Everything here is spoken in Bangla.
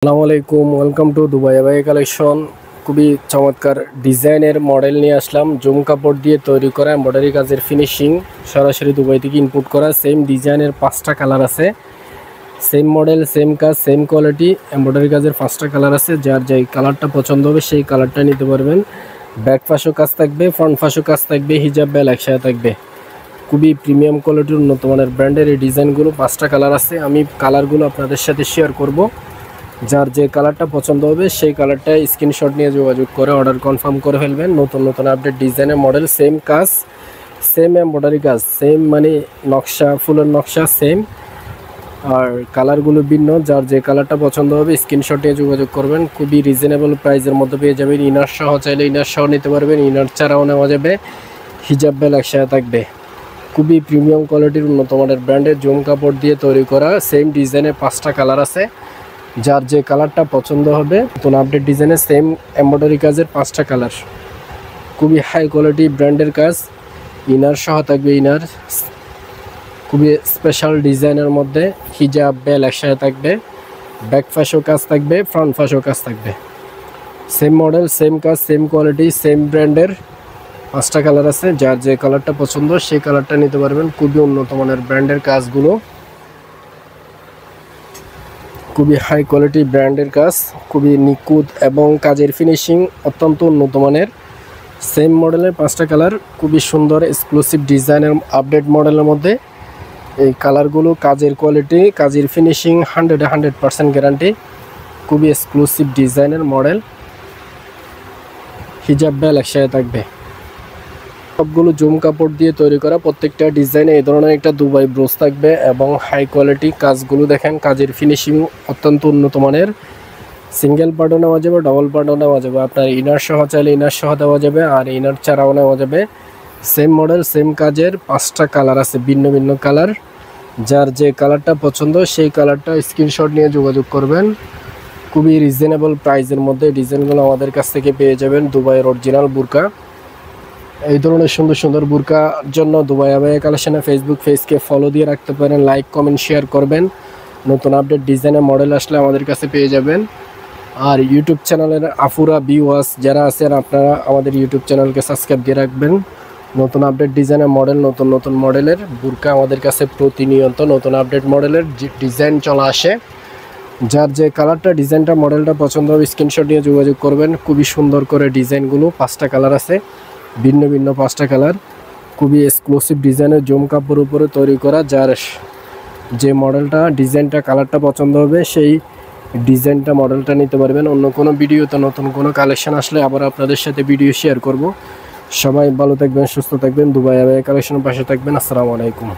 আসসালামু আলাইকুম, welcome to Dubai abaya collection. খুবই চমৎকার ডিজাইনের মডেল নিয়ে আসলাম। জুম কাপড় দিয়ে তৈরি করা এমব্রয়ডারি কাজের ফিনিশিং, সরাসরি দুবাই থেকে ইনপুট করা। সেম ডিজাইনের 5টা কালার আছে, সেম মডেল, সেম কাজ, সেম কোয়ালিটি। এমব্রয়ডারি কাজের 5টা কালার আছে। যার যেই কালারটা পছন্দ হবে সেই কালারটা নিতে পারবেন। ব্যাক পাশেও কাজ থাকবে, ফ্রন্ট পাশেও কাজ থাকবে, হিজাব বেল একসাথে থাকবে। খুবই প্রিমিয়াম কোয়ালিটির উন্নত মানের ব্র্যান্ডের এই ডিজাইনগুলো। 5টা কালার আছে, আমি কালারগুলো আপনাদের সাথে শেয়ার করব। যার যে কালারটা পছন্দ হবে সেই কালারটা স্ক্রিনশট নিয়ে যোগাযোগ করে অর্ডার কনফার্ম করে ফেলবেন। নতুন নতুন আপডেট ডিজাইনের মডেল, সেম কাজ, সেম এমব্রয়ডারি কাজ, সেম মানে নকশা, ফুলের নকশা সেম, আর কালারগুলো ভিন্ন। যার যে কালারটা পছন্দ হবে স্ক্রিনশট নিয়ে যোগাযোগ করবেন। খুবই রিজনেবল প্রাইসের মধ্যে পেয়ে যাবেন। ইনার সহ চাইলে ইনার সহ নিতে পারবেন, ইনার ছাড়াও নেওয়া যাবে। হিজাব বেল একসাথে থাকবে। খুবই প্রিমিয়াম কোয়ালিটির উন্নত মানের ব্র্যান্ডের জুম কাপড় দিয়ে তৈরি করা সেম ডিজাইনের 5টা কালার আছে। যার যে কালারটা পছন্দ হবে, নতুন আপডেট ডিজাইনের সেম এমব্রয়ডারি কাজের 5টা কালার। খুবই হাই কোয়ালিটি ব্র্যান্ডের কাজ, ইনার সহ থাকবে। ইনার খুবই স্পেশাল ডিজাইনের মধ্যে, হিজাব বেল একসাথে থাকবে। ব্যাক পাশেও কাজ থাকবে, ফ্রন্ট পাশেও কাজ থাকবে। সেম মডেল, সেম কাজ, সেম কোয়ালিটি, সেম ব্র্যান্ডের 5টা কালার আছে। যার যে কালারটা পছন্দ সেই কালারটা নিতে পারবেন। খুবই উন্নত মানের ব্র্যান্ডের কাজগুলো, খুবই হাই কোয়ালিটি ব্র্যান্ডের কাজ, খুবই নিখুঁত এবং কাজের ফিনিশিং অত্যন্ত উন্নত মানের। সেম মডেলের 5টা কালার, খুবই সুন্দর এক্সক্লুসিভ ডিজাইনের আপডেট মডেলের মধ্যে এই কালারগুলো। কাজের কোয়ালিটি, কাজের ফিনিশিং 100% গ্যারান্টি। খুবই এক্সক্লুসিভ ডিজাইনের মডেল। হিজাব বেল একসাথে থাকবে। সবগুলো জুম কাপড় দিয়ে তৈরি করা। প্রত্যেকটা ডিজাইনে এই ধরনের একটা দুবাই ব্রোচ থাকবে এবং হাই কোয়ালিটি কাজগুলো দেখেন। কাজের ফিনিশিং অত্যন্ত উন্নত মানের। সিঙ্গেল পার্টও নেওয়া যাবে, ডবল পার্টও নেওয়া যাবে। আপনার ইনার সহ চাইলে ইনার সহ দেওয়া যাবে, আর ইনার ছাড়াও নেওয়া যাবে। সেম মডেল, সেম কাজের 5টা কালার আছে, ভিন্ন ভিন্ন কালার। যার যে কালারটা পছন্দ সেই কালারটা স্ক্রিনশট নিয়ে যোগাযোগ করবেন। খুবই রিজনেবল প্রাইসের মধ্যে ডিজাইনগুলো আমাদের কাছ থেকে পেয়ে যাবেন। দুবাইয়ের অরিজিনাল বুরকা, এই ধরনের সুন্দর সুন্দর বুরকার জন্য দুবাই আবায়া কালেকশনের ফেসবুক পেজকে ফলো দিয়ে রাখতে পারেন। লাইক, কমেন্ট, শেয়ার করবেন। নতুন আপডেট ডিজাইনের মডেল আসলে আমাদের কাছে পেয়ে যাবেন। আর ইউটিউব চ্যানেলের আফুরা ভিউয়ার্স যারা আছেন, আপনারা আমাদের ইউটিউব চ্যানেলকে সাবস্ক্রাইব দিয়ে রাখবেন। নতুন আপডেট ডিজাইনের মডেল, নতুন নতুন মডেলের বুরকা আমাদের কাছে প্রতিনিয়ত নতুন আপডেট মডেলের ডিজাইন চলে আসে। যার যে কালারটা, ডিজাইনটা, মডেলটা পছন্দ হবে স্ক্রিনশট নিয়ে যোগাযোগ করবেন। খুবই সুন্দর করে ডিজাইনগুলো, 5টা কালার আছে, ভিন্ন ভিন্ন 5টা কালার। খুবই এক্সক্লুসিভ ডিজাইনের জুম কাপড়ের উপরে তৈরি করা। যার যে মডেলটা, ডিজাইনটা, কালারটা পছন্দ হবে সেই ডিজাইনটা, মডেলটা নিতে পারবেন। অন্য কোনো ভিডিওতে নতুন কোনো কালেকশন আসলে আবার আপনাদের সাথে ভিডিও শেয়ার করব। সবাই ভালো থাকবেন, সুস্থ থাকবেন, দুবাই আবায়া কালেকশনের পাশে থাকবেন। আসসালামু আলাইকুম।